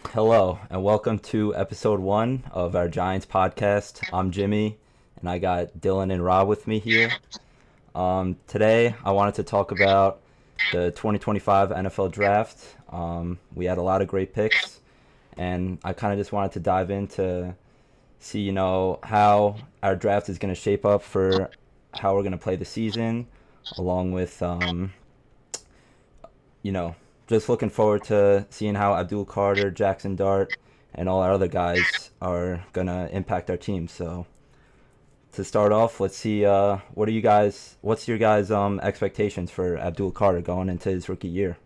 Hello, and welcome to episode one of our Giants podcast. I'm Jimmy, and I got Dylan and Rob with me here. Today, I wanted to talk about the 2025 NFL Draft. We had a lot of great picks, and I kind of just wanted to dive in to see, how our draft is going to shape up for how we're going to play the season, along with, you know, just looking forward to seeing how Abdul Carter, Jackson Dart, and all our other guys are gonna impact our team. So to start off, let's see. What's your guys' expectations for Abdul Carter going into his rookie year?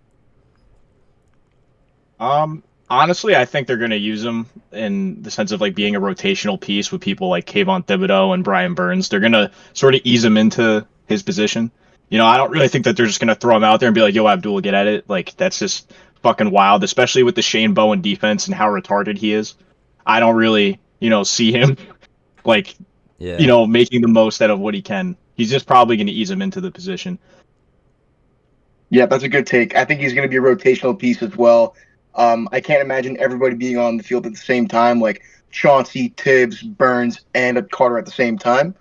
Honestly, I think they're going to use him in the sense of like being a rotational piece with people like Kayvon Thibodeau and Brian Burns. They're going to sort of ease him into his position. I don't really think that they're just going to throw him out there and be like, "Yo, Abdul, get at it." Like that's just fucking wild, especially with the Shane Bowen defense and how retarded he is. I don't really, see him like, Yeah, making the most out of what he can. He's just probably going to ease him into the position. Yeah, that's a good take. I think he's going to be a rotational piece as well. I can't imagine everybody being on the field at the same time, like Chauncey, Tibbs, Burns, and Carter at the same time.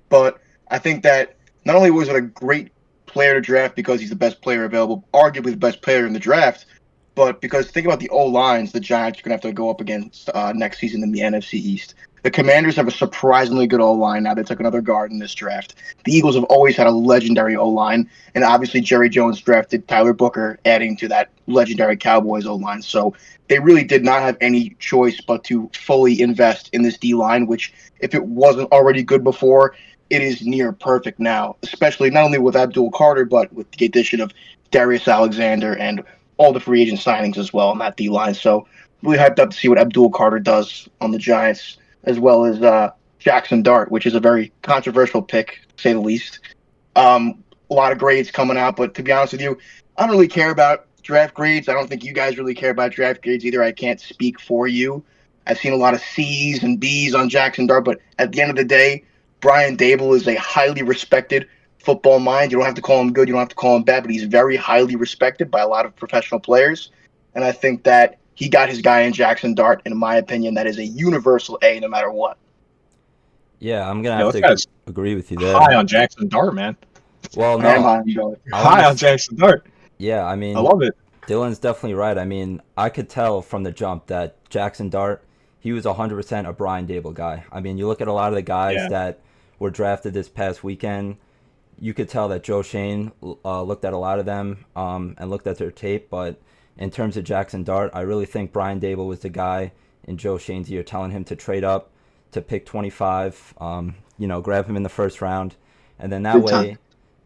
But I think that not only was it a great player to draft because he's the best player available, arguably the best player in the draft, but because think about the O lines the Giants are going to have to go up against next season in the NFC East. The Commanders have a surprisingly good O line now. They took another guard in this draft. The Eagles have always had a legendary O line, and obviously Jerry Jones drafted Tyler Booker, adding to that legendary Cowboys O line. So they really did not have any choice but to fully invest in this D line, which, if it wasn't already good before, it is near perfect now, especially not only with Abdul Carter, but with the addition of Darius Alexander and all the free agent signings as well on that D line. So really hyped up to see what Abdul Carter does on the Giants, as well as Jackson Dart, which is a very controversial pick, to say the least. A lot of grades coming out, but to be honest with you, I don't really care about draft grades. I don't think you guys really care about draft grades either. I can't speak for you. I've seen a lot of C's and B's on Jackson Dart, but at the end of the day, Brian Dable is a highly respected football mind. You don't have to call him good, you don't have to call him bad, but he's very highly respected by a lot of professional players. And I think that he got his guy in Jackson Dart. And in my opinion, that is a universal A no matter what. yeah, I'm gonna Yeah, have this to guy's agree with you high there. on Jackson Dart, man. Well, I am no, high on Dart. You're I want high on to. Jackson Dart. Yeah, I I mean, love it. Dylan's definitely right. I mean, I could tell from the jump that Jackson Dart, he was 100% a Brian Dable guy. I mean, you look at a lot of the guys Yeah. that were drafted this past weekend, you could tell that Joe Shane looked at a lot of them and looked at their tape. But in terms of Jackson Dart, I really think Brian Dable was the guy in Joe Shane's ear telling him to trade up to pick 25, grab him in the first round. And then that Big time. way,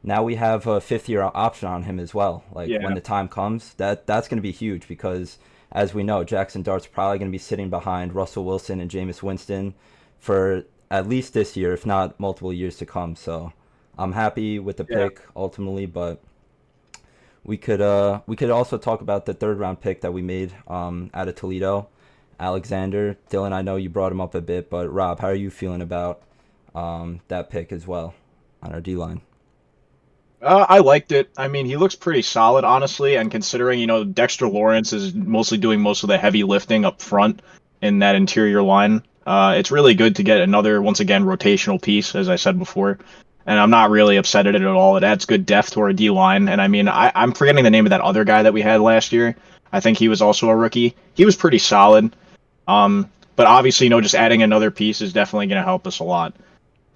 now we have a fifth year option on him as well. Like when Yeah. the time comes, that's going to be huge because as we know, Jackson Dart's probably going to be sitting behind Russell Wilson and Jameis Winston for at least this year, if not multiple years to come. So I'm happy with the Yeah. pick ultimately, but we could also talk about the third round pick that we made out of Toledo, Alexander. Dylan, I know you brought him up a bit, but Rob, how are you feeling about that pick as well on our D line? I liked it. I mean, he looks pretty solid, honestly, and considering, Dexter Lawrence is mostly doing most of the heavy lifting up front in that interior line, it's really good to get another, once again, rotational piece, as I said before. And I'm not really upset at it at all. It adds good depth to our D line. And I mean, I'm forgetting the name of that other guy that we had last year. I think he was also a rookie. He was pretty solid. But obviously, just adding another piece is definitely going to help us a lot.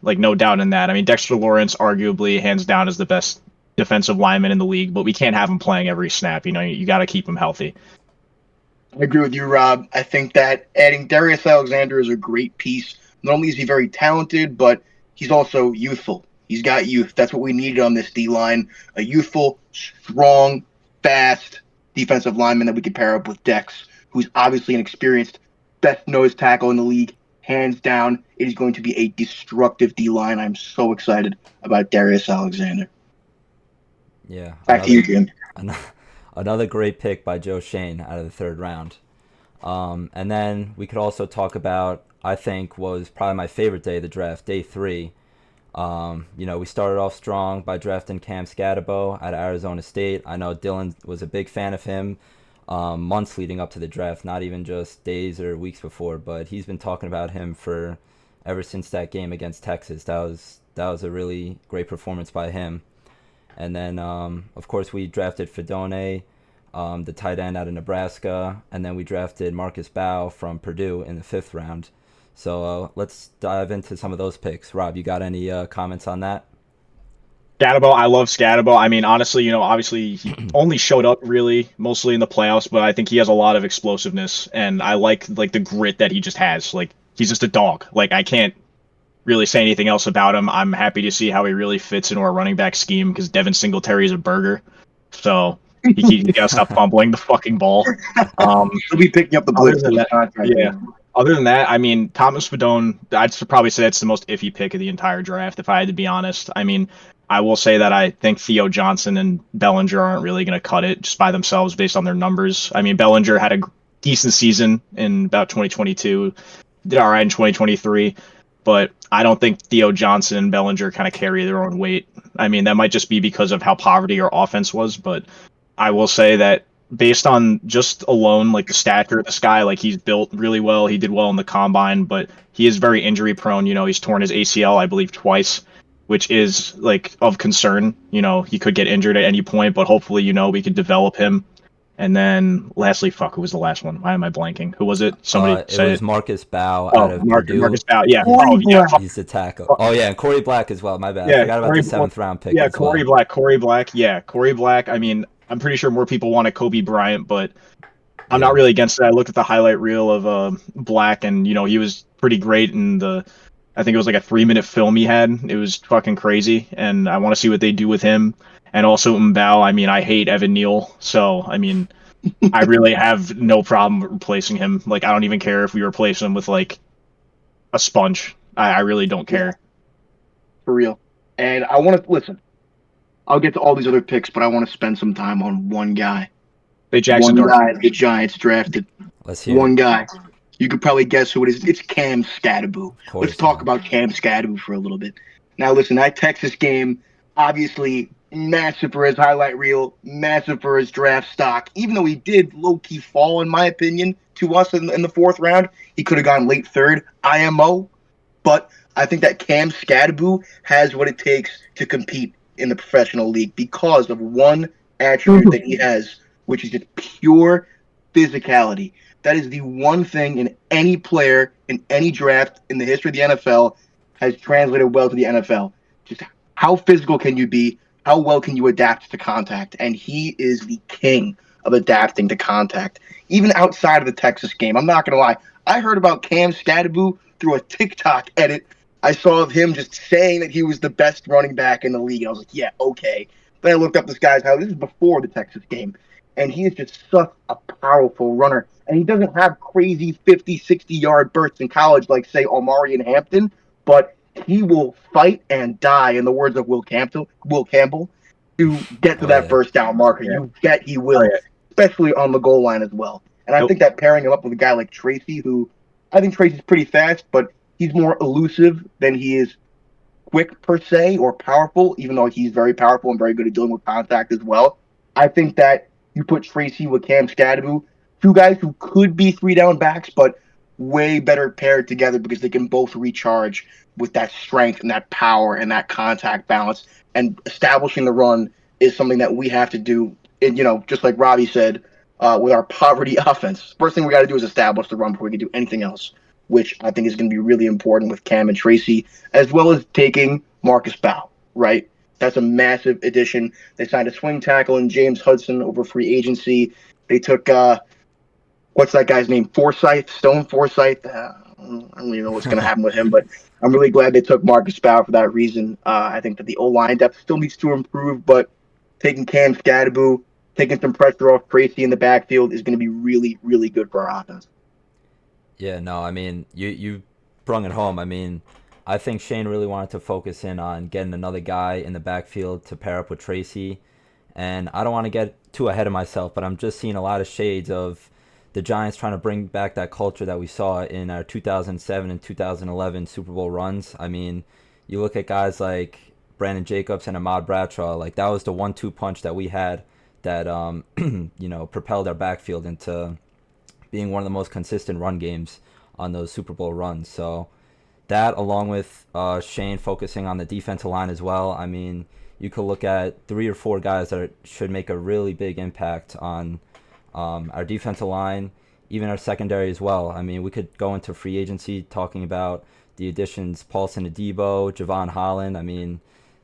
Like no doubt in that. I mean, Dexter Lawrence, arguably hands down, is the best defensive lineman in the league, but we can't have him playing every snap. You got to keep him healthy. I agree with you, Rob. I think that adding Darius Alexander is a great piece. Not only is he very talented, but he's also youthful. He's got youth. That's what we needed on this D line. A youthful, strong, fast defensive lineman that we could pair up with Dex, who's obviously an experienced best nose tackle in the league. Hands down, it is going to be a destructive D line. I'm so excited about Darius Alexander. Yeah, Back to you, Jim. an- another great pick by Joe Shane out of the third round. And then we could also talk about, I think, was probably my favorite day of the draft, day three. We started off strong by drafting Cam Scatterbo out of Arizona State. I know Dylan was a big fan of him. months leading up to the draft, not even just days or weeks before. But he's been talking about him for ever since that game against Texas. That was a really great performance by him. And then, of course, we drafted Fedone, the tight end out of Nebraska, and then we drafted Marcus Bow from Purdue in the 5th round. So let's dive into some of those picks. Rob, you got any comments on that? Scatterbo, I love Scatterbo. I mean, honestly, obviously he only showed up really mostly in the playoffs, but I think he has a lot of explosiveness, and I like the grit that he just has. Like, he's just a dog. Like, I can't really say anything else about him. I'm happy to see how he really fits into our running back scheme because Devin Singletary is a burger, so he gotta stop fumbling the fucking ball. He'll be picking up the blitz. Yeah. Other than that, I mean, Thomas Fedone, I'd probably say that's the most iffy pick of the entire draft, if I had to be honest. I mean, I will say that I think Theo Johnson and Bellinger aren't really going to cut it just by themselves based on their numbers. I mean, Bellinger had a decent season in about 2022, did all right in 2023, but I don't think Theo Johnson and Bellinger kind of carry their own weight. I mean, that might just be because of how poverty our offense was, but I will say that based on just alone, like the stature of this guy, like he's built really well. He did well in the combine, but he is very injury prone. He's torn his ACL, I believe, twice, which is like of concern. He could get injured at any point, but hopefully, we could develop him. And then lastly, who was the last one? Why am I blanking? Who was it? Somebody It was Marcus Bow out of Purdue. Marcus Bow, yeah. He's the tackle. Oh, yeah, and Corey Black as well. My bad. I forgot about the 7th round pick. Yeah, Corey Black. Yeah, Corey Black. I mean, I'm pretty sure more people wanted Kobe Bryant, but I'm not really against it. I looked at the highlight reel of Black, and he was pretty great in I think it was like a 3-minute film he had. It was fucking crazy, and I want to see what they do with him. And also M'Bow. I mean, I hate Evan Neal, so I mean, I really have no problem replacing him. Like, I don't even care if we replace him with like a sponge. I really don't care. For real. And I want to listen. I'll get to all these other picks, but I want to spend some time on one guy. One guy the Giants drafted. Let's hear one guy. You could probably guess who it is. It's Cam Skattebo. Let's talk about Cam Skattebo for a little bit. Now, listen, that Texas game, obviously massive for his highlight reel, massive for his draft stock. Even though he did low-key fall, in my opinion, to us in the 4th round, he could have gone late 3rd, IMO. But I think that Cam Skattebo has what it takes to compete in the professional league because of one attribute that he has, which is just pure physicality. That is the one thing in any player in any draft in the history of the NFL has translated well to the NFL. Just how physical can you be? How well can you adapt to contact? And he is the king of adapting to contact. Even outside of the Texas game, I'm not going to lie. I heard about Cam Skattebo through a TikTok edit I saw of him just saying that he was the best running back in the league. I was like, yeah, okay. Then I looked up this guy's house. This is before the Texas game. And he is just such a powerful runner. And he doesn't have crazy 50, 60-yard bursts in college like, say, Omari and Hampton. But he will fight and die, in the words of Will Campbell, to get to that first down marker. Yeah. You bet he will, especially on the goal line as well. And I think that pairing him up with a guy like Tracy, who I think Tracy's pretty fast, but he's more elusive than he is quick per se or powerful, even though he's very powerful and very good at dealing with contact as well. I think that you put Tracy with Cam Skattebo, two guys who could be 3-down backs, but way better paired together because they can both recharge with that strength and that power and that contact balance. And establishing the run is something that we have to do, just like Robbie said, with our poverty offense. First thing we got to do is establish the run before we can do anything else, which I think is going to be really important with Cam and Tracy, as well as taking Marcus Bow, right? That's a massive addition. They signed a swing tackle in James Hudson over free agency. They took, what's that guy's name? Stone Forsythe. I don't even know what's going to happen with him, but I'm really glad they took Marcus Bow for that reason. I think that the O-line depth still needs to improve, but taking Cam Skattebo, taking some pressure off Tracy in the backfield is going to be really, really good for our offense. Yeah, no, I mean, you brung it home. I mean, I think Shane really wanted to focus in on getting another guy in the backfield to pair up with Tracy. And I don't want to get too ahead of myself, but I'm just seeing a lot of shades of the Giants trying to bring back that culture that we saw in our 2007 and 2011 Super Bowl runs. I mean, you look at guys like Brandon Jacobs and Ahmad Bradshaw, like that was the 1-2 punch that we had that propelled our backfield into being one of the most consistent run games on those Super Bowl runs. So that, along with Shane focusing on the defensive line as well. I mean, you could look at 3 or 4 guys that should make a really big impact on our defensive line, even our secondary as well. I mean, we could go into free agency talking about the additions Paulson Adebo, Javon Holland. I mean,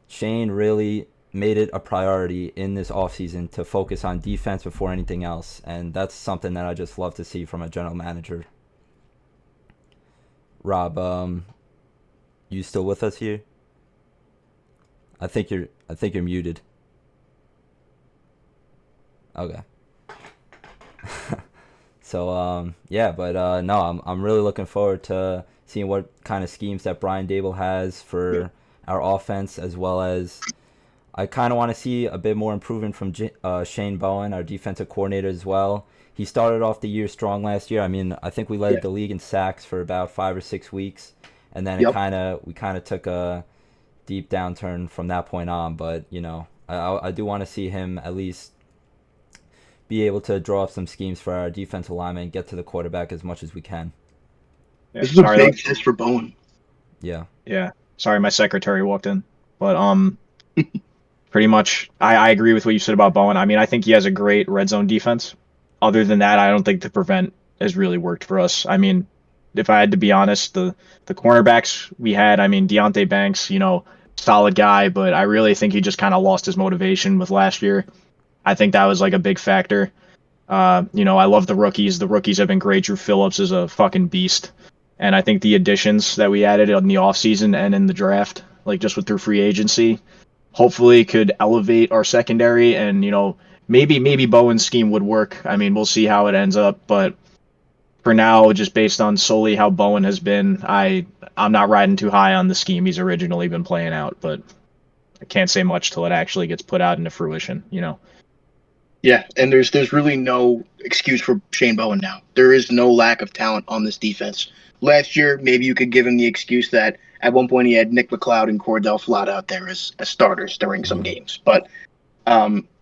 Shane really made it a priority in this offseason to focus on defense before anything else, and that's something that I just love to see from a general manager. Rob, you still with us here? I think you're muted. Okay. So no, I'm really looking forward to seeing what kind of schemes that Brian Daboll has for our offense, as well as I kind of want to see a bit more improvement from Shane Bowen, our defensive coordinator, as well. He started off the year strong last year. I mean, I think we led the league in sacks for about 5 or 6 weeks, and then we kind of took a deep downturn from that point on. But I do want to see him at least be able to draw up some schemes for our defensive linemen and get to the quarterback as much as we can. Yeah, this is a big test for Bowen. Yeah. Yeah. Sorry, my secretary walked in. But pretty much, I agree with what you said about Bowen. I mean, I think he has a great red zone defense. Other than that, I don't think the prevent has really worked for us. I mean, if I had to be honest, the cornerbacks we had, I mean, Deonte Banks, solid guy, but I really think he just kind of lost his motivation with last year. I think that was like a big factor. I love the rookies. The rookies have been great. Drew Phillips is a fucking beast. And I think the additions that we added in the offseason and in the draft, like just through free agency, hopefully could elevate our secondary. And, maybe Bowen's scheme would work. I mean, we'll see how it ends up. But for now, just based on solely how Bowen has been, I'm not riding too high on the scheme he's originally been playing out. But I can't say much till it actually gets put out into fruition, Yeah, and there's really no excuse for Shane Bowen now. There is no lack of talent on this defense. Last year, maybe you could give him the excuse that at one point he had Nick McLeod and Cordell Flott out there as starters during some games. But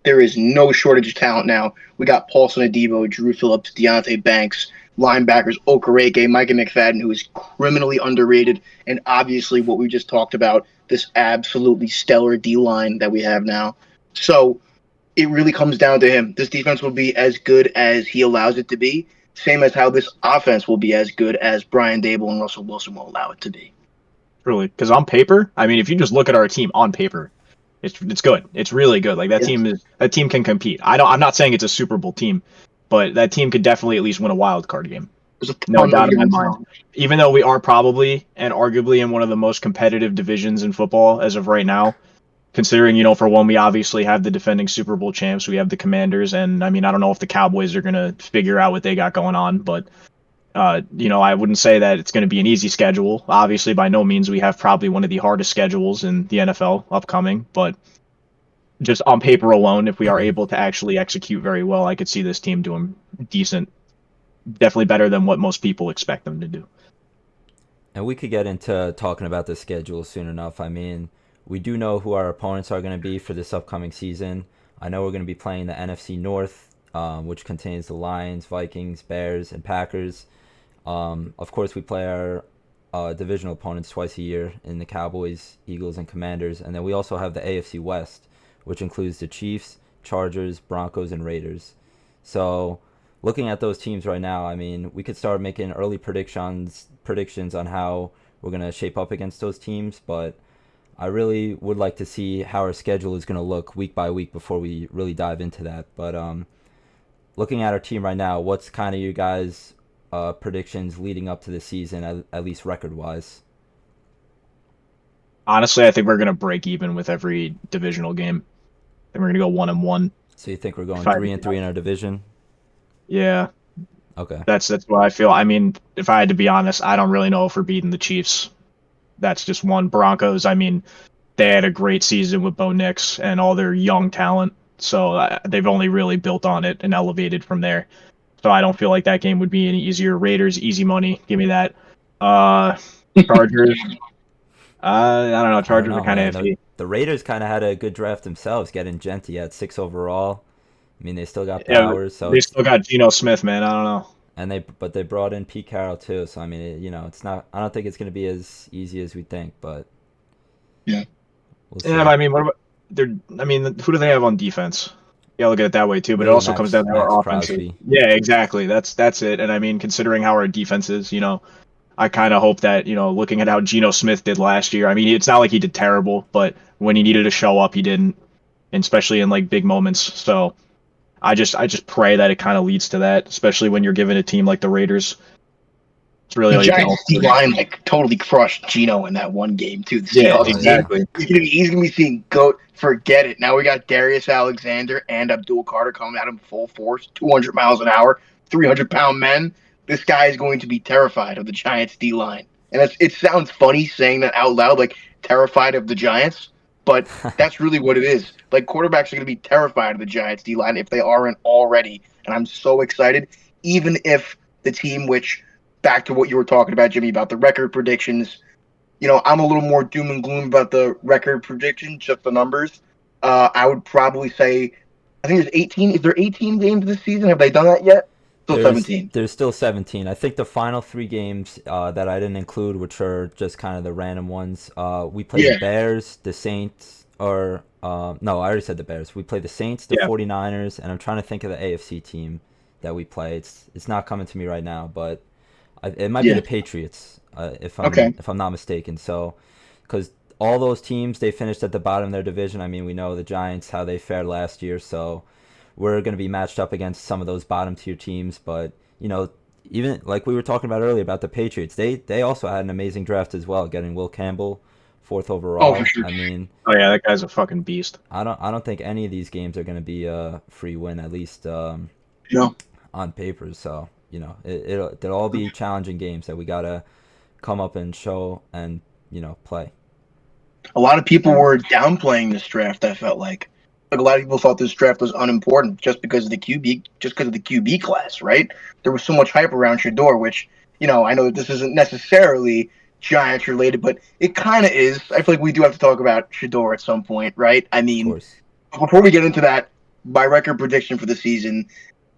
there is no shortage of talent now. We got Paulson Adebo, Drew Phillips, Deonte Banks, linebackers Okereke, Micah McFadden, who is criminally underrated, and obviously what we just talked about, this absolutely stellar D-line that we have now. So it really comes down to him. This defense will be as good as he allows it to be, same as how this offense will be as good as Brian Daboll and Russell Wilson will allow it to be. Truly, because on paper, I mean, if you just look at our team on paper, it's good. It's really good. Like that team can compete. I'm not saying it's a Super Bowl team, but that team could definitely at least win a wild card game. No doubt in my mind. Even though we are probably and arguably in one of the most competitive divisions in football as of right now, considering, for one, we obviously have the defending Super Bowl champs. We have the Commanders. And, I mean, I don't know if the Cowboys are going to figure out what they got going on. But, I wouldn't say that it's going to be an easy schedule. Obviously, by no means, we have probably one of the hardest schedules in the NFL upcoming. But just on paper alone, if we are able to actually execute very well, I could see this team doing decent. Definitely better than what most people expect them to do. And we could get into talking about the schedule soon enough. I mean, we do know who our opponents are going to be for this upcoming season. I know we're going to be playing the NFC North, which contains the Lions, Vikings, Bears, and Packers. Of course, we play our divisional opponents twice a year in the Cowboys, Eagles, and Commanders. And then we also have the AFC West, which includes the Chiefs, Chargers, Broncos, and Raiders. So looking at those teams right now, I mean, we could start making early predictions on how we're going to shape up against those teams, but I really would like to see how our schedule is going to look week by week before we really dive into that. But looking at our team right now, what's kind of your guys' predictions leading up to the season, at least record-wise? Honestly, I think we're going to break even with every divisional game. I think we're going to go 1-1. So you think we're going 3-3 in our division? Yeah. Okay. That's what I feel. I mean, if I had to be honest, I don't really know if we're beating the Chiefs. That's just one. Broncos, I mean, they had a great season with Bo Nix and all their young talent. So they've only really built on it and elevated from there. So I don't feel like that game would be any easier. Raiders, easy money. Give me that. Chargers. I don't know. Chargers are kind of iffy. The Raiders kind of had a good draft themselves, getting Gentry at 6 overall. I mean, they still got Yeah, Bowers, so they it's still got Geno Smith, man. I don't know. and they brought in Pete Carroll too. So I mean, it's not. I don't think it's going to be as easy as we think, but Yeah. we'll Yeah, see. but I mean, what about they're? I mean, who do they have on defense? Yeah, look at it that way too. But it Really, also comes down to Max our offenses. Crosby. Yeah, exactly. That's it. And I mean, considering how our defense is, I kind of hope that looking at how Geno Smith did last year. I mean, it's not like he did terrible, but when he needed to show up, he didn't, and especially in like big moments. So I just pray that it kind of leads to that, especially when you're given a team like the Raiders. It's really The all you can hope Giants D for. line like totally crushed Geno in that one game too. The Yeah, Seahawks Oh yeah, game. exactly. He's gonna be seeing goat. Forget it. Now we got Darius Alexander and Abdul Carter coming at him full force, 200 miles an hour, 300-pound men. This guy is going to be terrified of the Giants D line, and it sounds funny saying that out loud, like terrified of the Giants, but that's really what it is. Like quarterbacks are going to be terrified of the Giants D line if they aren't already, and I'm so excited. Even if the team, which back to what you were talking about, Jimmy, about the record predictions. I'm a little more doom and gloom about the record prediction, just the numbers. I would probably say, I think there's 18. Is there 18 games this season? Have they done that yet? Still there's 17. there's still 17. I think the final three games that I didn't include, which are just kind of the random ones. We play the Yeah. Bears, the Saints, or no, I already said the Bears. We play the Saints, the Yeah. 49ers, and I'm trying to think of the AFC team that we play. It's not coming to me right now, but it might be Yeah. the Patriots, Okay. if I'm not mistaken. So, because all those teams they finished at the bottom of their division. I mean, we know the Giants how they fared last year, so we're going to be matched up against some of those bottom tier teams. But even like we were talking about earlier about the Patriots, they also had an amazing draft as well, getting Will Campbell, fourth Oh, for overall. sure. I mean, Oh yeah, that guy's a fucking beast. I don't think any of these games are going to be a free win, at least No. on paper. So they'll all be challenging games that we gotta come up and show and play. A lot of people were downplaying this draft. I felt like a lot of people thought this draft was unimportant just because of the QB class, right? There was so much hype around Shador, which I know that this isn't necessarily Giants related, but it kind of is. I feel like we do have to talk about Shador at some point, right? I Of mean, course. before we get into that, my record prediction for the season,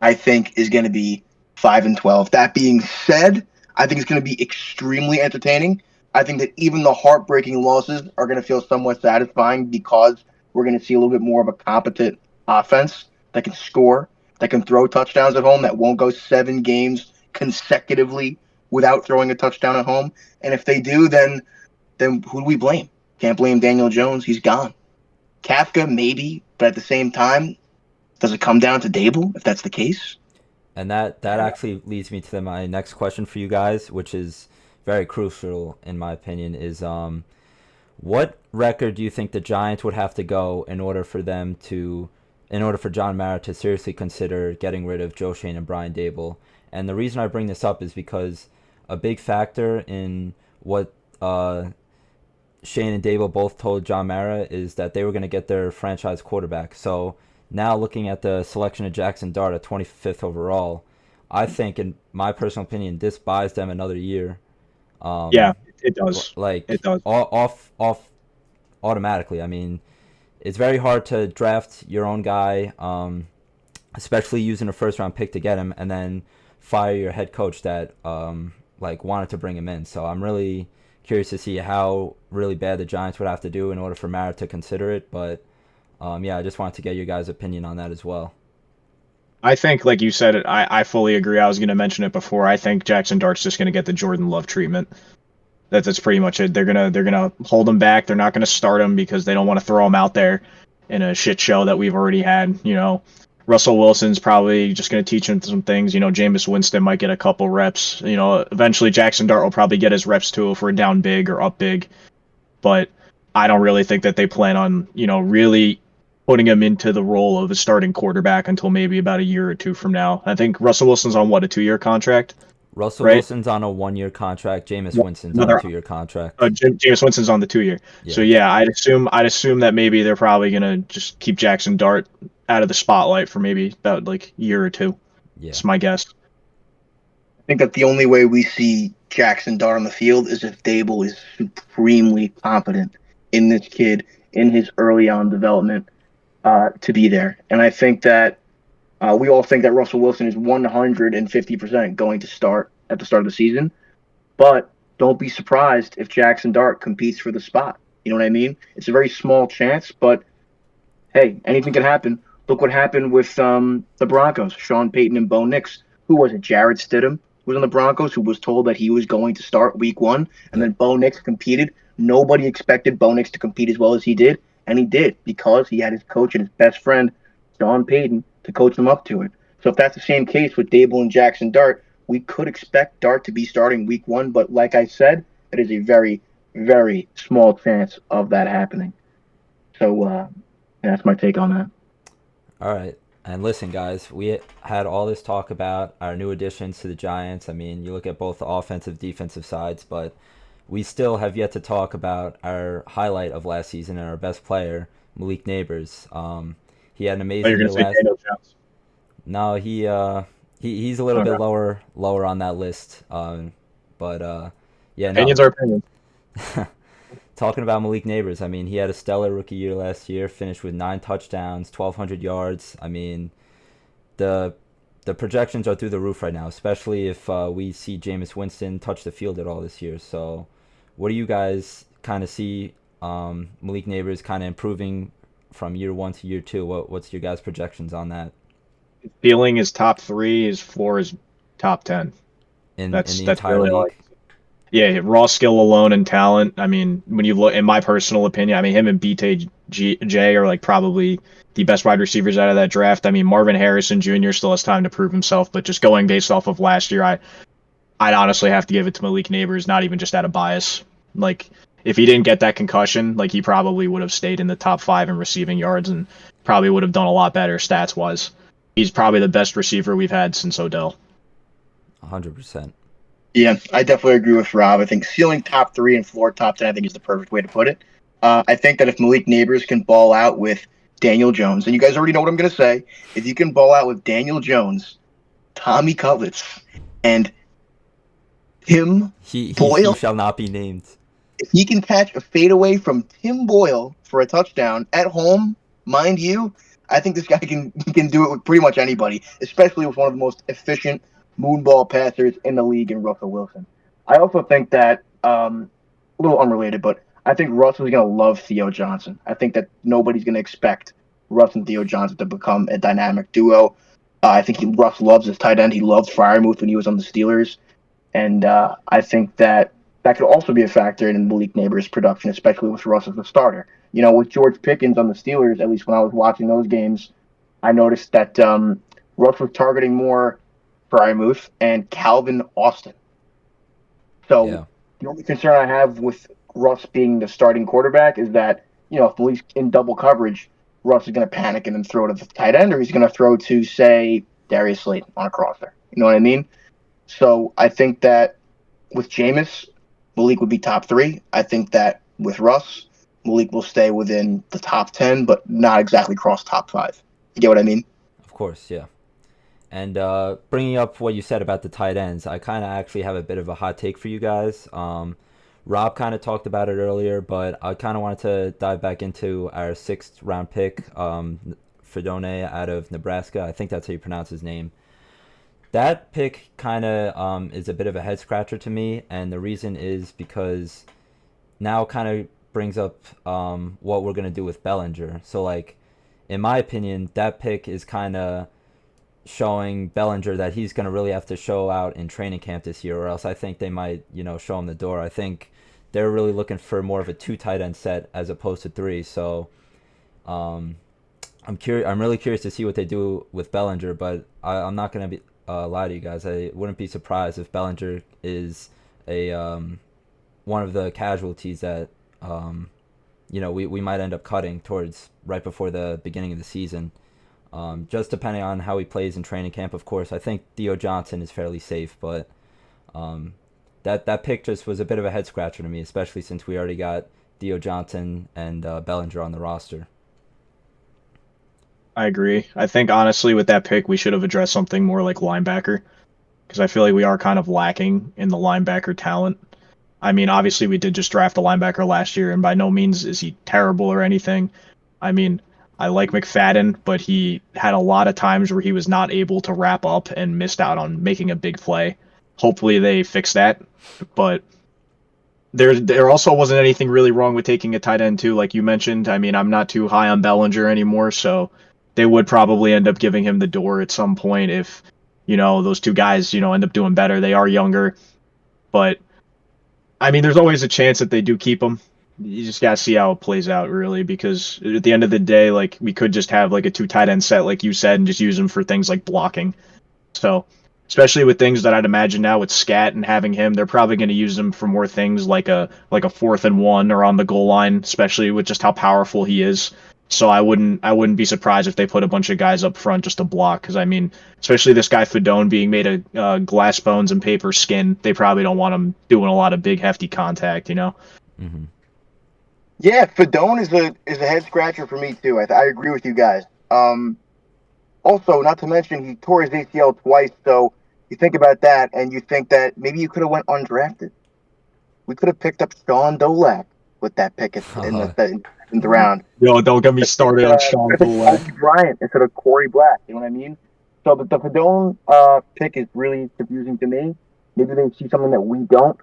I think, is going to be 5-12. That being said, I think it's going to be extremely entertaining. I think that even the heartbreaking losses are going to feel somewhat satisfying because we're going to see a little bit more of a competent offense that can score, that can throw touchdowns at home, that won't go 7 games consecutively without throwing a touchdown at home. And if they do, then who do we blame? Can't blame Daniel Jones. He's gone. Kafka, maybe, but at the same time, does it come down to Dable if that's the case? And that actually leads me to my next question for you guys, which is very crucial in my opinion. Is what record do you think the Giants would have to go in order for John Mara to seriously consider getting rid of Joe Schoen and Brian Dable? And the reason I bring this up is because a big factor in what Shane and Dable both told John Mara is that they were going to get their franchise quarterback. So now looking at the selection of Jackson Dart at 25th overall, I think, in my personal opinion, this buys them another year. Yeah, it does. Like It does. off automatically. I mean, it's very hard to draft your own guy, especially using a first round pick to get him, and then fire your head coach that wanted to bring him in. So I'm really curious to see how really bad the Giants would have to do in order for Mara to consider it. But yeah, I just wanted to get your guys' opinion on that as well. I think, like you said, I fully agree. I was going to mention it before. I think Jackson Dart's just going to get the Jordan Love treatment. That's pretty much it. They're gonna hold him back. They're not gonna start him because they don't want to throw him out there in a shit show that we've already had. Russell Wilson's probably just gonna teach him some things. Jameis Winston might get a couple reps. Eventually Jackson Dart will probably get his reps too if we're down big or up big. But I don't really think that they plan on really putting him into the role of a starting quarterback until maybe about a year or two from now. I think Russell Wilson's on what, a 2-year contract, Russell right? Wilson's on a 1-year contract. Jameis Winston's on a Another 2-year contract. Jameis Winston's on the 2-year. Yeah. So yeah, I'd assume that maybe they're probably gonna just keep Jackson Dart out of the spotlight for maybe about like a year or two. Yeah. That's my guess. I think that the only way we see Jackson Dart on the field is if Dable is supremely confident in this kid in his early on development to be there. And I think that We all think that Russell Wilson is 150% going to start at the start of the season, but don't be surprised if Jackson Dart competes for the spot. You know what I mean? It's a very small chance, but hey, anything can happen. Look what happened with the Broncos, Sean Payton and Bo Nix. Who was it? Jarrett Stidham was on the Broncos, who was told that he was going to start week one, and Yep. then Bo Nix competed. Nobody expected Bo Nix to compete as well as he did, and he did because he had his coach and his best friend, Sean Payton, to coach him up to it. So if that's the same case with Dable and Jackson Dart, we could expect Dart to be starting week one, but like I said, it is a very, very small chance of that happening. So that's my take on that. All right. And listen, guys, we had all this talk about our new additions to the Giants. I mean, you look at both the offensive, defensive sides, but we still have yet to talk about our highlight of last season and our best player, Malik Neighbors. He had an Oh, you're amazing gonna year say last. Daniel Jones. No, he's a little bit Okay. lower on that list. But yeah, no. Opinions are opinions. Talking about Malik Neighbors, I mean, he had a stellar rookie year last year, finished with 9 touchdowns, 1,200 yards. I mean, the the projections are through the roof right now, especially if we see Jameis Winston touch the field at all this year. So, what do you guys kind of see Malik Neighbors kind of improving from year one to year two? What's your guys' projections on that Ceiling is top 3. His floor is top 10. in the That's entire really all. league? Yeah, raw skill alone and talent. I mean, when you look, in my personal opinion, I mean, him and BTJ are like probably the best wide receivers out of that draft. I mean, Marvin Harrison Jr. still has time to prove himself, but just going based off of last year, I'd honestly have to give it to Malik Neighbors, not even just out of bias. Like, if he didn't get that concussion, like he probably would have stayed in the top 5 in receiving yards and probably would have done a lot better stats wise. He's probably the best receiver we've had since Odell. 100%. Yeah, I definitely agree with Rob. I think ceiling top 3 and floor top 10, I think is the perfect way to put it. I think that if Malik Neighbors can ball out with Daniel Jones, and you guys already know what I'm going to say, if you can ball out with Daniel Jones, Tommy Cutlets, and Tim He Boyle, shall not be named. if he can catch a fadeaway from Tim Boyle for a touchdown at home, mind you, I think this guy can do it with pretty much anybody, especially with one of the most efficient moonball passers in the league in Russell Wilson. I also think that a little unrelated, but I think Russell's going to love Theo Johnson. I think that nobody's going to expect Russ and Theo Johnson to become a dynamic duo. I think Russ loves his tight end. He loved Freiermuth when he was on the Steelers, and I think that could also be a factor in Malik Neighbors' production, especially with Russ as the starter. You know, with George Pickens on the Steelers, at least when I was watching those games, I noticed that Russ was targeting more Freiermuth and Calvin Austin. So Yeah, the only concern I have with Russ being the starting quarterback is that, you know, if Malik's in double coverage, Russ is going to panic and then throw to the tight end, or he's going to throw to, say, Darius Slayton on a crosser. You know what I mean? So I think that with Jameis, Malik would be top 3. I think that with Russ, Malik will stay within the top 10, but not exactly cross top 5. You get what I mean? of course, yeah. And bringing up what you said about the tight ends, I kind of actually have a bit of a hot take for you guys. Rob kind of talked about it earlier, but I kind of wanted to dive back into our 6th round pick, Fedone out of Nebraska. I think that's how you pronounce his name. That pick kind of is a bit of a head scratcher to me, and the reason is because now kind of brings up what we're gonna do with Bellinger. So like, in my opinion, that pick is kind of showing Bellinger that he's going to really have to show out in training camp this year, or else I think they might, show him the door. I think they're really looking for more of a 2 tight end set as opposed to 3. So I'm curious. I'm really curious to see what they do with Bellinger, but I'm not going to be lie to you guys. I wouldn't be surprised if Bellinger is a one of the casualties that we might end up cutting towards right before the beginning of the season. Just depending on how he plays in training camp, of course. I think Theo Johnson is fairly safe, but that pick just was a bit of a head scratcher to me, especially since we already got Theo Johnson and Bellinger on the roster. I agree. I think honestly with that pick we should have addressed something more like linebacker because I feel like we are kind of lacking in the linebacker talent. I mean, obviously we did just draft a linebacker last year, and by no means is he terrible or anything. I mean, I like McFadden, but he had a lot of times where he was not able to wrap up and missed out on making a big play. Hopefully they fix that, but there also wasn't anything really wrong with taking a tight end too, like you mentioned. I mean, I'm not too high on Bellinger anymore, so they would probably end up giving him the door at some point if those two guys end up doing better. They are younger, but I mean, there's always a chance that they do keep him. You just gotta see how it plays out, really, because at the end of the day, like we could just have like a two tight end set, like you said, and just use them for things like blocking. So, especially with things that I'd imagine now with Scat and having him, they're probably going to use him for more things like a 4th and 1 or on the goal line, especially with just how powerful he is. So I wouldn't be surprised if they put a bunch of guys up front just to block, because I mean, especially this guy Fedone being made of glass bones and paper skin, they probably don't want him doing a lot of big hefty contact, Mm-hmm. Yeah, Fedone is a head scratcher for me too. I agree with you guys. Also, not to mention he tore his ACL twice, so you think about that and you think that maybe you could have went undrafted. We could have picked up Sean Dolak with that pick in the 7th round. Yo, don't get me started on Sean Dolak. Kobe Bryant instead of Corey Black. You know what I mean? So the Fedone pick is really confusing to me. Maybe they see something that we don't.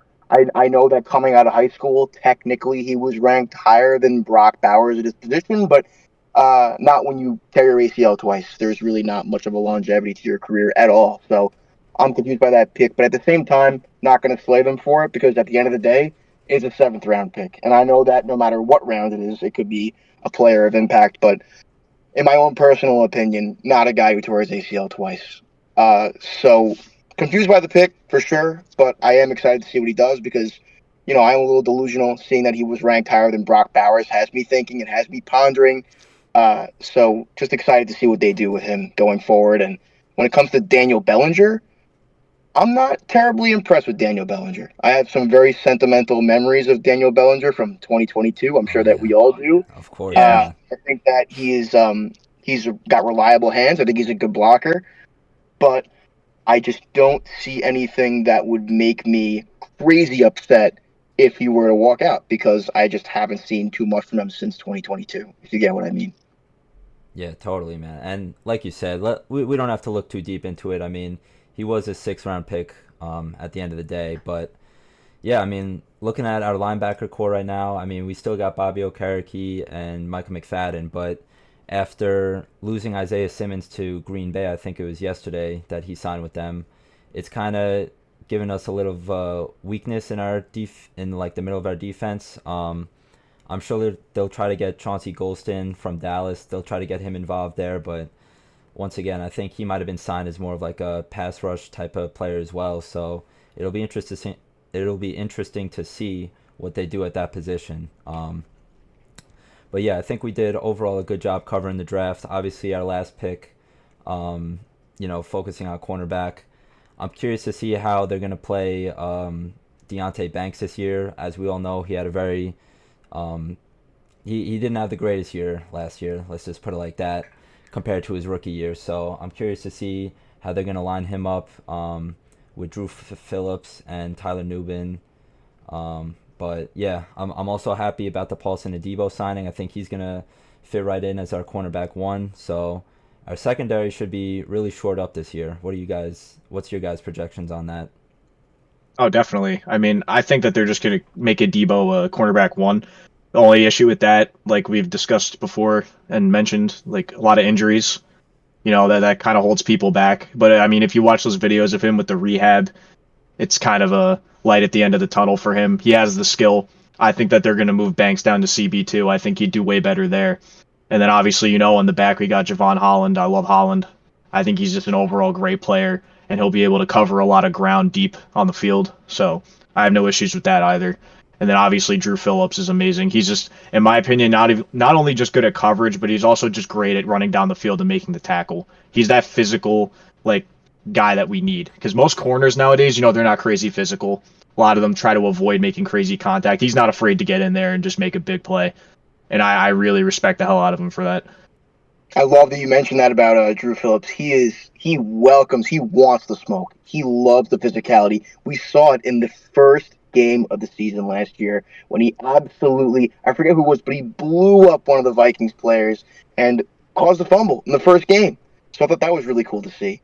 I know that coming out of high school, technically he was ranked higher than Brock Bowers at his position, but not when you tear your ACL twice. There's really not much of a longevity to your career at all. So I'm confused by that pick, but at the same time, not going to slay them for it because at the end of the day, it's a 7th round pick. And I know that no matter what round it is, it could be a player of impact, but in my own personal opinion, not a guy who tore his ACL twice. So confused by the pick for sure, but I am excited to see what he does because, I'm a little delusional. Seeing that he was ranked higher than Brock Bowers has me thinking, it has me pondering. So just excited to see what they do with him going forward. And when it comes to Daniel Bellinger, I'm not terribly impressed with Daniel Bellinger. I have some very sentimental memories of Daniel Bellinger from 2022. I'm sure that we all do. Of course. I think that he's got reliable hands. I think he's a good blocker, but I just don't see anything that would make me crazy upset if he were to walk out because I just haven't seen too much from him since 2022, if you get what I mean. Yeah, totally, man. And like you said, we don't have to look too deep into it. I mean, he was a 6th round pick at the end of the day. But, yeah, I mean, looking at our linebacker core right now, I mean, we still got Bobby Okereke and Michael McFadden. But after losing Isaiah Simmons to Green Bay, I think it was yesterday that he signed with them, it's kind of given us a little weakness in our in like the middle of our defense. I'm sure they'll try to get Chauncey Golston from Dallas. They'll try to get him involved there, but once again, I think he might have been signed as more of like a pass rush type of player as well. So it'll be interesting. It'll be interesting to see what they do at that position. But yeah, I think we did overall a good job covering the draft. Obviously, our last pick, focusing on cornerback. I'm curious to see how they're going to play Deonte Banks this year. As we all know, he had a very he didn't have the greatest year last year. Let's just put it like that, compared to his rookie year. So I'm curious to see how they're going to line him up with Drew Phillips and Tyler Nubin. But yeah, I'm also happy about the Paulson Adebo signing. I think he's going to fit right in as our cornerback 1. So our secondary should be really shored up this year. What's your guys' projections on that? Oh, definitely. I mean, I think that they're just going to make Adebo a cornerback 1. The only issue with that, like we've discussed before and mentioned, like a lot of injuries, that kind of holds people back. But I mean, if you watch those videos of him with the rehab, it's kind of a light at the end of the tunnel for him. He has the skill. I think that they're going to move Banks down to CB2. I think he'd do way better there. And then obviously, on the back, we got Javon Holland. I love Holland. I think he's just an overall great player, and he'll be able to cover a lot of ground deep on the field. So I have no issues with that either. And then obviously Drew Phillips is amazing. He's just, in my opinion, not only just good at coverage, but he's also just great at running down the field and making the tackle. He's that physical, guy that we need. Because most corners nowadays, they're not crazy physical. A lot of them try to avoid making crazy contact. He's not afraid to get in there and just make a big play. And I really respect the hell out of him for that. I love that you mentioned that about Drew Phillips. He wants the smoke. He loves the physicality. We saw it in the first game of the season last year when he absolutely, I forget who it was, but he blew up one of the Vikings players and caused a fumble in the first game. So I thought that was really cool to see.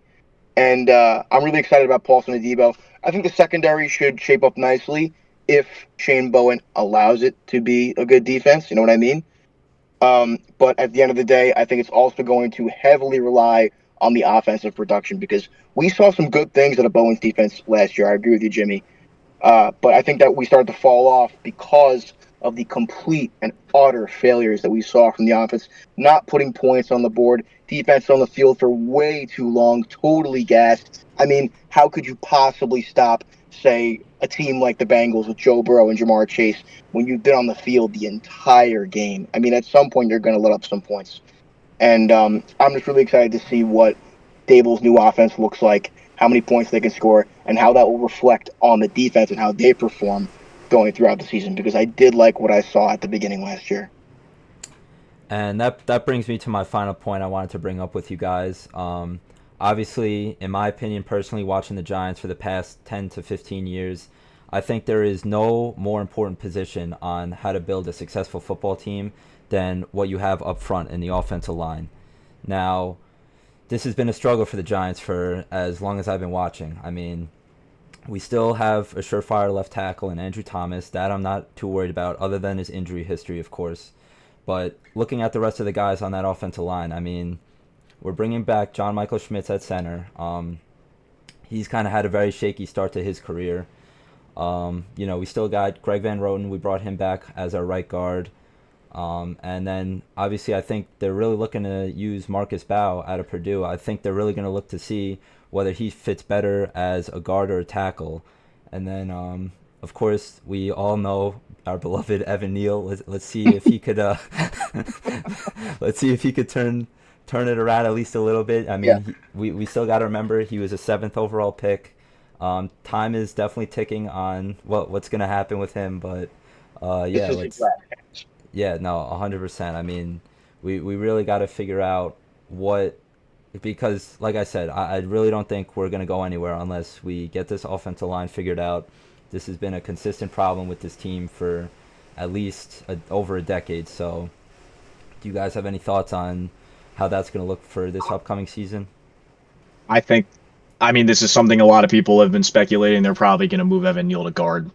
And I'm really excited about Paulson Adebo. I think the secondary should shape up nicely if Shane Bowen allows it to be a good defense. You know what I mean? But at the end of the day, I think it's also going to heavily rely on the offensive production because we saw some good things out of Bowen's defense last year. I agree with you, Jimmy. But I think that we started to fall off because of the complete and utter failures that we saw from the offense, not putting points on the board, defense on the field for way too long, totally gassed. I mean, how could you possibly stop, say, a team like the Bengals with Joe Burrow and Jamar Chase when you've been on the field the entire game? I mean, at some point, you're going to let up some points. And I'm just really excited to see what Dable's new offense looks like, how many points they can score, and how that will reflect on the defense and how they perform going throughout the season, because I did like what I saw at the beginning last year. And that brings me to my final point I wanted to bring up with you guys. Obviously, in my opinion, personally, watching the Giants for the past 10 to 15 years, I think there is no more important position on how to build a successful football team than what you have up front in the offensive line. Now, this has been a struggle for the Giants for as long as I've been watching. I mean, we still have a surefire left tackle in Andrew Thomas. That I'm not too worried about, other than his injury history, of course. But looking at the rest of the guys on that offensive line, I mean, we're bringing back John Michael Schmitz at center. He's kind of had a very shaky start to his career. We still got Greg Van Roten. We brought him back as our right guard. And then, obviously, I think they're really looking to use Marcus Bow out of Purdue. I think they're really going to look to see whether he fits better as a guard or a tackle. And then, of course, we all know our beloved Evan Neal. Let's see if he could. Let's see if he could turn it around at least a little bit. I mean, we still got to remember he was a 7th overall pick. Time is definitely ticking on what's going to happen with him, but yeah, yeah, no, 100%. I mean, we really got to figure out because, like I said, I really don't think we're going to go anywhere unless we get this offensive line figured out. This has been a consistent problem with this team for at least over a decade. So do you guys have any thoughts on how that's going to look for this upcoming season? I mean, this is something a lot of people have been speculating. They're probably going to move Evan Neal to guard.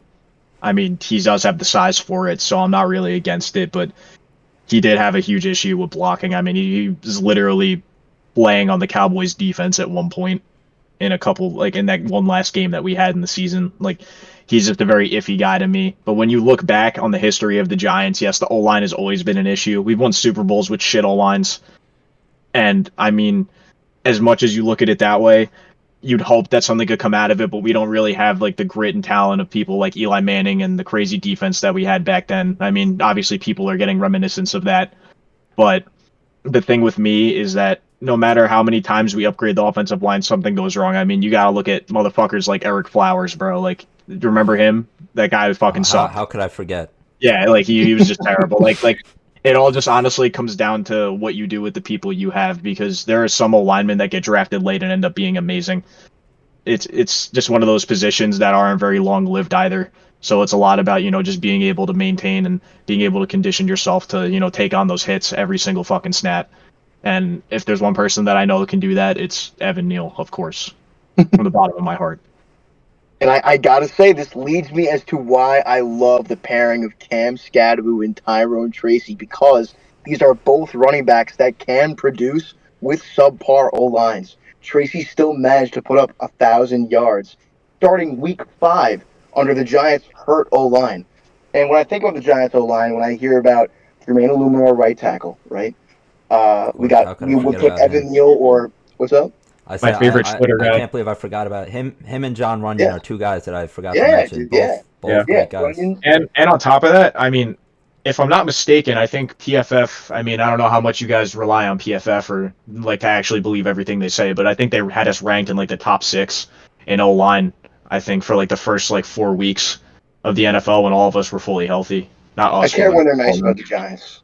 I mean, he does have the size for it, so I'm not really against it, but he did have a huge issue with blocking. I mean, he was literally playing on the Cowboys defense at one point in in that one last game that we had in the season. Like, he's just a very iffy guy to me. But when you look back on the history of the Giants, yes, the O-line has always been an issue. We've won Super Bowls with shit O-lines. And, I mean, as much as you look at it that way, you'd hope that something could come out of it, but we don't really have like the grit and talent of people like Eli Manning and the crazy defense that we had back then. I mean, obviously people are getting reminiscence of that, but the thing with me is that no matter how many times we upgrade the offensive line, something goes wrong. I mean, you gotta look at motherfuckers like Eric Flowers, bro. Like, do you remember him? That guy fucking sucked. How could I forget? Yeah, like he was just terrible. Like it all just honestly comes down to what you do with the people you have, because there are some linemen that get drafted late and end up being amazing. It's just one of those positions that aren't very long lived either. So it's a lot about, just being able to maintain and being able to condition yourself to, take on those hits every single fucking snap. And if there's one person that I know that can do that, it's Evan Neal, of course, from the bottom of my heart. And I gotta say, this leads me as to why I love the pairing of Cam Skadoo and Tyrone Tracy, because these are both running backs that can produce with subpar O-lines. Tracy still managed to put up 1,000 yards starting week 5 under the Giants' hurt O-line. And when I think about the Giants O-line, when I hear about Jermaine Illuminor, right tackle, right? We'll take Evan Neal or what's up? My favorite Twitter guy. I can't believe I forgot about him. Him and John Runyon are two guys that I forgot to mention. Both great guys. And on top of that, I mean, if I'm not mistaken, I think PFF, I mean, I don't know how much you guys rely on PFF or like to actually believe everything they say, but I think they had us ranked in like the top 6 in O-line, I think, for like the first like 4 weeks of the NFL when all of us were fully healthy. Not us. I care when they're nice about the Giants.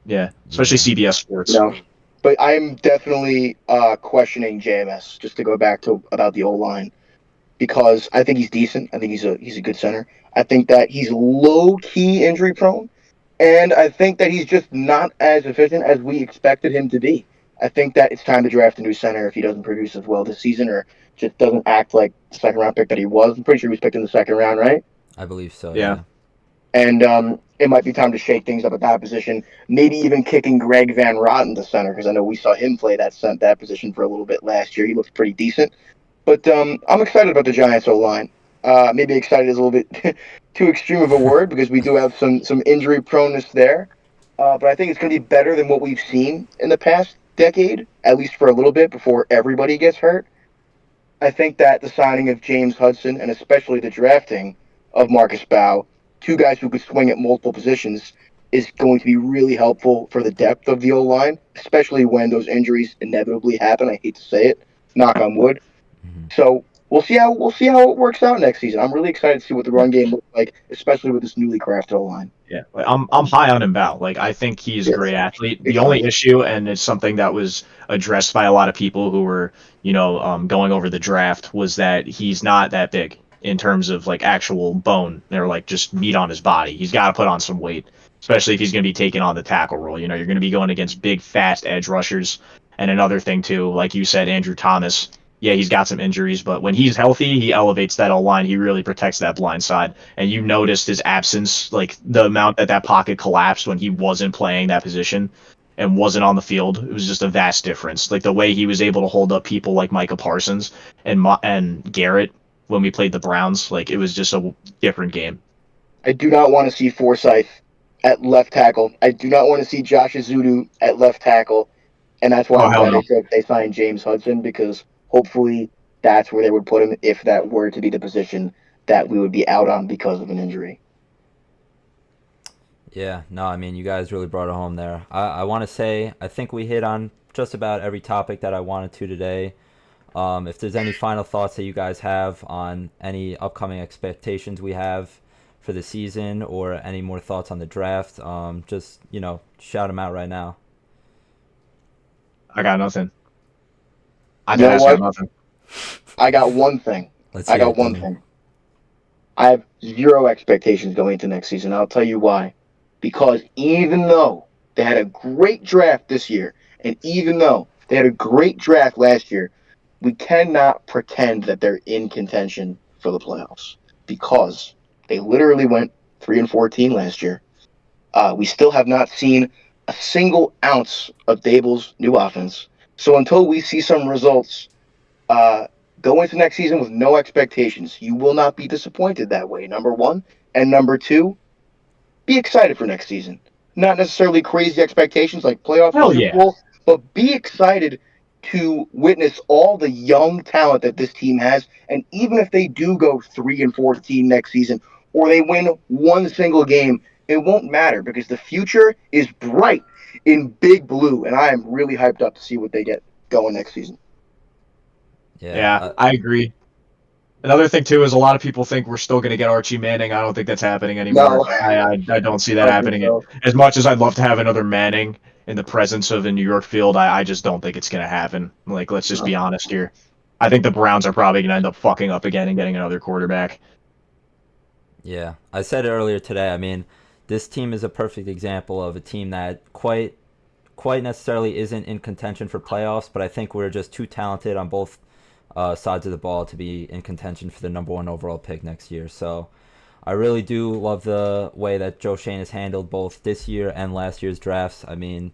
Yeah, especially CBS Sports. No. But I'm definitely questioning JMS, just to go back to about the O-line. because I think he's decent. I think he's a good center. I think that he's low key injury prone, and I think that he's just not as efficient as we expected him to be. I think that it's time to draft a new center if he doesn't produce as well this season or just doesn't act like the second round pick that he was. I'm pretty sure he was picked in the second round, right? I believe so. Yeah. Yeah. And it might be time to shake things up at that position. Maybe even kicking Greg Van Roten to center because I know we saw him play that position for a little bit last year. He looked pretty decent. But I'm excited about the Giants O line. Maybe excited is a little bit too extreme of a word because we do have some injury proneness there. But I think it's going to be better than what we've seen in the past decade, at least for a little bit before everybody gets hurt. I think that the signing of James Hudson and especially the drafting of Marcus Bow, two guys who could swing at multiple positions, is going to be really helpful for the depth of the O line, especially when those injuries inevitably happen. I hate to say it, knock on wood. Hmm. So we'll see how it works out next season. I'm really excited to see what the run game looks like, especially with this newly crafted O line. Yeah, I'm high on Mbao. Like I think he's a Yes, great athlete. big The time. only issue, and it's something that was addressed by a lot of people who were, going over the draft, was that he's not that big in terms of like actual bone. They're like just meat on his body. He's got to put on some weight, especially if he's going to be taking on the tackle role. You're going to be going against big, fast edge rushers. And another thing too, like you said, Andrew Thomas. Yeah, he's got some injuries, but when he's healthy, he elevates that O line. He really protects that blind side, and you noticed his absence, like the amount that pocket collapsed when he wasn't playing that position and wasn't on the field. It was just a vast difference. Like the way he was able to hold up people like Micah Parsons and Garrett when we played the Browns, like it was just a different game. I do not want to see Forsyth at left tackle. I do not want to see Josh Azudu at left tackle, and that's why Oh I'm hell glad no. they signed James Hudson because hopefully that's where they would put him if that were to be the position that we would be out on because of an injury. Yeah. No, I mean, you guys really brought it home there. I want to say I think we hit on just about every topic that I wanted to today. If there's any final thoughts that you guys have on any upcoming expectations we have for the season or any more thoughts on the draft, just, shout them out right now. I got nothing. I You think know I got what? nothing. I got one thing. Let's I hear got it, one Dylan. thing. I have zero expectations going into next season. I'll tell you why. Because even though they had a great draft this year, and even though they had a great draft last year, we cannot pretend that they're in contention for the playoffs because they literally went 3-14 last year. We still have not seen a single ounce of Dable's new offense. So until we see some results, uh, go into next season with no expectations. You will not be disappointed that way. Number one, and number two, be excited for next season. Not necessarily crazy expectations like playoffs or Hell Super yeah. Bowl, but be excited to witness all the young talent that this team has. And even if they do go 3-14 next season, or they win one single game, it won't matter because the future is bright in Big Blue, and I am really hyped up to see what they get going next season. Yeah. Yeah, I agree. Another thing too is a lot of people think we're still going to get Archie Manning. I don't think that's happening anymore. No, I don't see that I don't think happening. so. As much as I'd love to have another Manning in the presence of a New York field, I just don't think it's going to happen. Like, let's just No. be honest here. I think the Browns are probably going to end up fucking up again and getting another quarterback. Yeah, I said it earlier today. I mean, this team is a perfect example of a team that quite necessarily isn't in contention for playoffs, but I think we're just too talented on both sides of the ball to be in contention for the number one overall pick next year. So I really do love the way that Joe Shane has handled both this year and last year's drafts. I mean,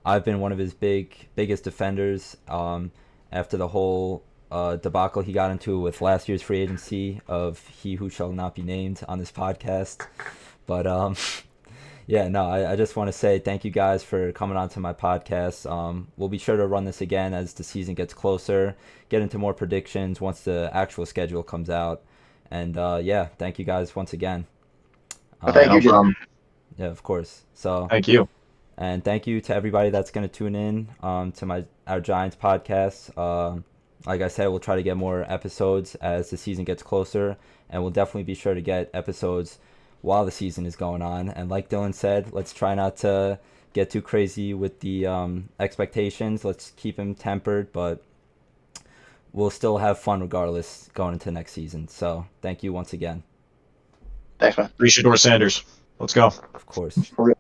I've been one of his biggest defenders after the whole debacle he got into with last year's free agency of he who shall not be named on this podcast. But yeah, no, I just want to say thank you guys for coming on to my podcast. We'll be sure to run this again as the season gets closer, get into more predictions once the actual schedule comes out. And yeah, thank you guys once again. Thank you, No Jim. problem. Yeah, of course. So, Thank you. and thank you to everybody that's going to tune in to our Giants podcast. Like I said, we'll try to get more episodes as the season gets closer, and we'll definitely be sure to get episodes while the season is going on. And like Dylan said, let's try not to get too crazy with the expectations. Let's keep them tempered, but we'll still have fun regardless going into next season. So thank you once again. Thanks, man. Shedeur Sanders. Let's go. Of course. For real.